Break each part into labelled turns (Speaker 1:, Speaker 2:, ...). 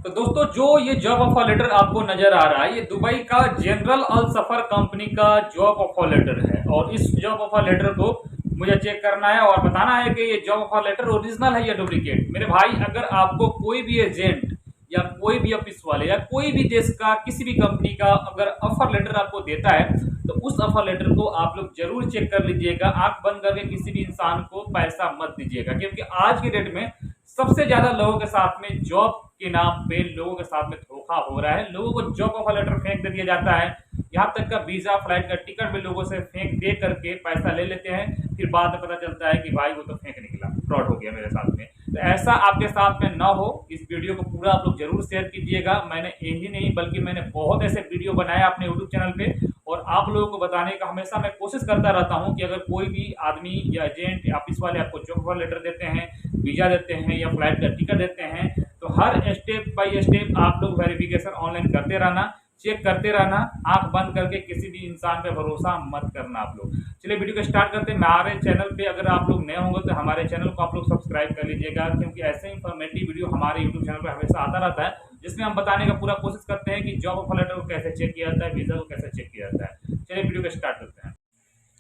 Speaker 1: तो दोस्तों जो ये जॉब ऑफर लेटर आपको नजर आ रहा है, ये दुबई का जनरल अल सफर कंपनी का जॉब ऑफर लेटर है। और इस जॉब ऑफर लेटर को मुझे चेक करना है और बताना है कि ये जॉब ऑफर लेटर ओरिजिनल है या डुप्लीकेट। मेरे भाई, अगर आपको कोई भी एजेंट या कोई भी ऑफिस वाले या कोई भी देश का किसी भी कंपनी का अगर ऑफर लेटर आपको देता है, तो उस ऑफर लेटर को आप लोग जरूर चेक कर लीजिएगा। आंख बंद करके किसी भी इंसान को पैसा मत दीजिएगा, क्योंकि आज की डेट में सबसे ज्यादा लोगों के साथ में जॉब के नाम पे लोगों के साथ में धोखा हो रहा है। लोगों को जॉब ऑफर लेटर फेंक दे दिया जाता है, यहाँ तक का वीजा फ्लाइट का टिकट भी लोगों से फेंक दे करके पैसा ले लेते हैं। फिर बाद में पता चलता है कि भाई वो तो फेंक निकला, फ्रॉड हो गया मेरे साथ में। तो ऐसा आपके साथ में ना हो, इस वीडियो को पूरा आप लोग जरूर शेयर कीजिएगा। मैंने यही नहीं बल्कि मैंने बहुत ऐसे वीडियो बनाए अपने यूट्यूब चैनल पे, और आप लोगों को बताने का हमेशा मैं कोशिश करता रहता हूं कि अगर कोई भी आदमी या एजेंट या ऑफिस वाले आपको जॉब ऑफर लेटर देते हैं, वीजा देते हैं या फ्लाइट का टिकट देते हैं, तो हर स्टेप बाय स्टेप आप लोग वेरिफिकेशन ऑनलाइन करते रहना, चेक करते रहना। आंख बंद करके किसी भी इंसान पे भरोसा मत करना आप लोग। चलिए वीडियो को स्टार्ट करते हैं। हमारे चैनल पे अगर आप लोग नए होंगे तो हमारे चैनल को आप लोग सब्सक्राइब कर लीजिएगा, क्योंकि ऐसे इंफॉर्मेटिव वीडियो हमारे यूट्यूब चैनल पर हमेशा आता रहता है, जिसमें हम बताने का पूरा कोशिश करते हैं कि जॉब ऑफर लेटर को कैसे चेक किया जाता है, वीजा को कैसे चेक किया जाता है। चलिए वीडियो को स्टार्ट करते हैं।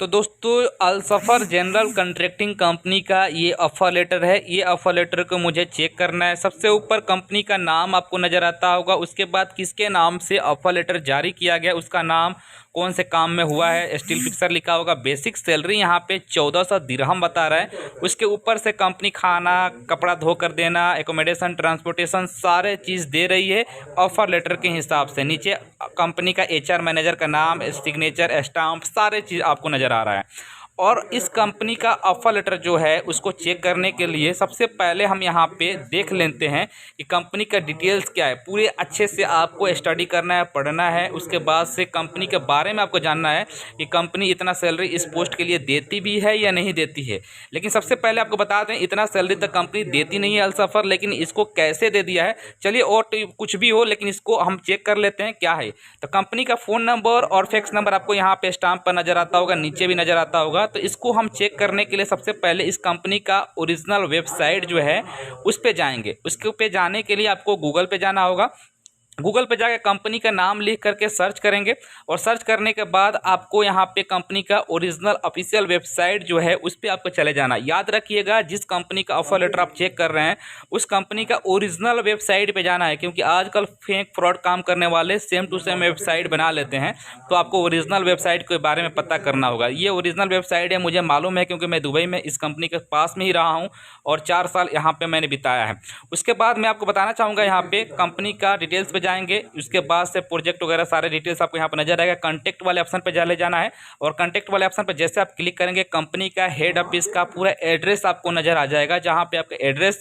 Speaker 2: तो दोस्तों, अल सफ़र जनरल कंट्रैक्टिंग कंपनी का ये ऑफ़र लेटर है। ये ऑफ़र लेटर को मुझे चेक करना है। सबसे ऊपर कंपनी का नाम आपको नज़र आता होगा, उसके बाद किसके नाम से ऑफ़र लेटर जारी किया गया, उसका नाम, कौन से काम में हुआ है, स्टील फिक्सर लिखा होगा। बेसिक सैलरी यहाँ पे 1400 दिरहम बता रहा है। उसके ऊपर से कंपनी खाना, कपड़ा धो कर देना, एकोमोडेशन, ट्रांसपोर्टेशन सारे चीज़ दे रही है ऑफ़र लेटर के हिसाब से। नीचे कंपनी का HR मैनेजर का नाम, सिग्नेचर, स्टाम्प, सारे चीज़ आपको नज़र आ रहा है। और इस कंपनी का ऑफ़र लेटर जो है उसको चेक करने के लिए सबसे पहले हम यहाँ पे देख लेते हैं कि कंपनी का डिटेल्स क्या है। पूरे अच्छे से आपको स्टडी करना है, पढ़ना है। उसके बाद से कंपनी के बारे में आपको जानना है कि कंपनी इतना सैलरी इस पोस्ट के लिए देती भी है या नहीं देती है। लेकिन सबसे पहले आपको बता दें, इतना सैलरी तक कंपनी देती नहीं है अल सफ़र, लेकिन इसको कैसे दे दिया है, चलिए और तो कुछ भी हो, लेकिन इसको हम चेक कर लेते हैं क्या है। तो कंपनी का फ़ोन नंबर और फैक्स नंबर आपको यहाँ पे स्टाम्प पर नज़र आता होगा, नीचे भी नज़र आता होगा। तो इसको हम चेक करने के लिए सबसे पहले इस कंपनी का ओरिजिनल वेबसाइट जो है उस पे जाएंगे। उसके पे जाने के लिए आपको गूगल पे जाना होगा। गूगल पे जाकर कंपनी का नाम लिख करके सर्च करेंगे, और सर्च करने के बाद आपको यहाँ पे कंपनी का ओरिजिनल ऑफिशियल वेबसाइट जो है उस पर आपको चले जाना। याद रखिएगा, जिस कंपनी का ऑफर लेटर आप चेक कर रहे हैं उस कंपनी का ओरिजिनल वेबसाइट पे जाना है, क्योंकि आजकल फेक फ्रॉड काम करने वाले सेम टू सेम वेबसाइट बना लेते हैं। तो आपको ओरिजिनल वेबसाइट के बारे में पता करना होगा। ये ओरिजिनल वेबसाइट है, मुझे मालूम है, क्योंकि मैं दुबई में इस कंपनी के पास में ही रहा हूँ और 4 साल यहाँ पर मैंने बिताया है। उसके बाद मैं आपको बताना चाहूँगा, यहाँ पे कंपनी का डिटेल्स पे जाएंगे। उसके बाद से प्रोजेक्ट वगैरह सारे डिटेल्स आपको यहाँ पर नजर आएगा। कॉन्टैक्ट वाले ऑप्शन पे चले जाना है, और कॉन्टैक्ट वाले ऑप्शन पे जैसे आप क्लिक करेंगे, कंपनी का हेड ऑफिस का पूरा एड्रेस आपको नजर आ जाएगा, जहाँ पे आपका एड्रेस,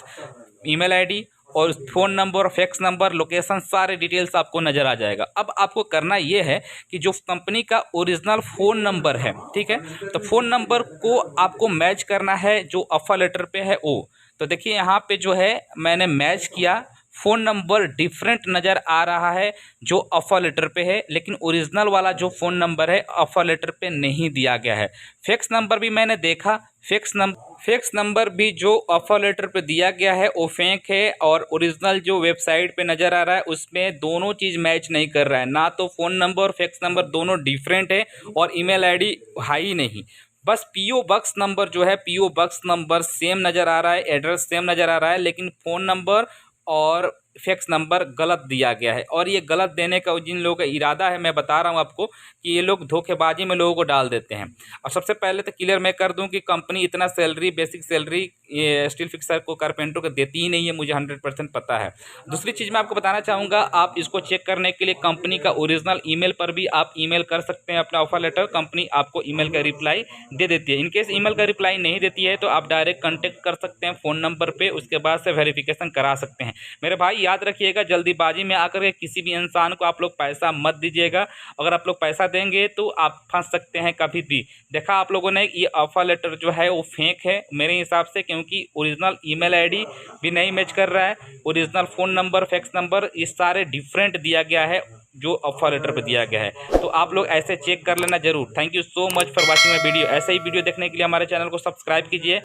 Speaker 2: ईमेल आईडी और phone number, fax number, location, सारे डिटेल्स आपको नज़र आ जाएगा। अब आपको करना ये है कि जो कंपनी का ओरिजिनल फ़ोन नंबर है, ठीक है, तो फ़ोन नंबर को आपको मैच करना है जो ऑफर लेटर पे है वो। तो देखिए यहाँ पे जो है मैंने मैच किया, फ़ोन नंबर डिफरेंट नज़र आ रहा है जो ऑफ़र लेटर पे है, लेकिन ओरिजिनल वाला जो फ़ोन नंबर है ऑफ़र लेटर पे नहीं दिया गया है। फैक्स नंबर भी मैंने देखा, फैक्स नंबर भी जो ऑफ़र लेटर पे दिया गया है वो फेक है, और ओरिजिनल जो वेबसाइट पे नज़र आ रहा है उसमें दोनों चीज़ मैच नहीं कर रहा है। ना तो फ़ोन नंबर और फैक्स नंबर दोनों डिफरेंट है, और ईमेल आईडी है ही नहीं। बस PO बॉक्स नंबर जो है, PO बॉक्स नंबर सेम नज़र आ रहा है, एड्रेस सेम नज़र आ रहा है, लेकिन फ़ोन नंबर और फैक्स नंबर गलत दिया गया है। और ये गलत देने का जिन लोगों का इरादा है, मैं बता रहा हूँ आपको कि ये लोग धोखेबाजी में लोगों को डाल देते हैं। और सबसे पहले तो क्लियर मैं कर दूं कि कंपनी इतना सैलरी, बेसिक सैलरी ये स्टील फिक्सर को, कारपेंटर को देती ही नहीं है, मुझे 100% पता है। दूसरी चीज़ मैं आपको बताना चाहूँगा, आप इसको चेक करने के लिए कंपनी का ओरिजिनल ईमेल पर भी आप ईमेल कर सकते हैं अपना ऑफर लेटर। कंपनी आपको ईमेल का रिप्लाई दे देती है। इनकेस ईमेल का रिप्लाई नहीं देती है तो आप डायरेक्ट कॉन्टैक्ट कर सकते हैं फ़ोन नंबर पर, उसके बाद से वेरिफिकेशन करा सकते हैं। मेरे भाई याद रखिएगा, जल्दीबाजी में आकर के किसी भी इंसान को आप लोग पैसा मत दीजिएगा। अगर आप लोग पैसा देंगे तो आप फंस सकते हैं कभी भी। देखा आप लोगों ने, ये ऑफर लेटर जो है वो फेक है मेरे हिसाब से, क्योंकि ओरिजिनल ईमेल आईडी भी नहीं मैच कर रहा है, original phone number, fax number, ये सारे डिफरेंट दिया गया है जो ऑफर लेटर पर दिया गया है। तो आप लोग ऐसे चेक कर लेना जरूर। Thank you so much for watching my video. ऐसे ही वीडियो देखने के लिए हमारे चैनल को सब्सक्राइब कीजिए।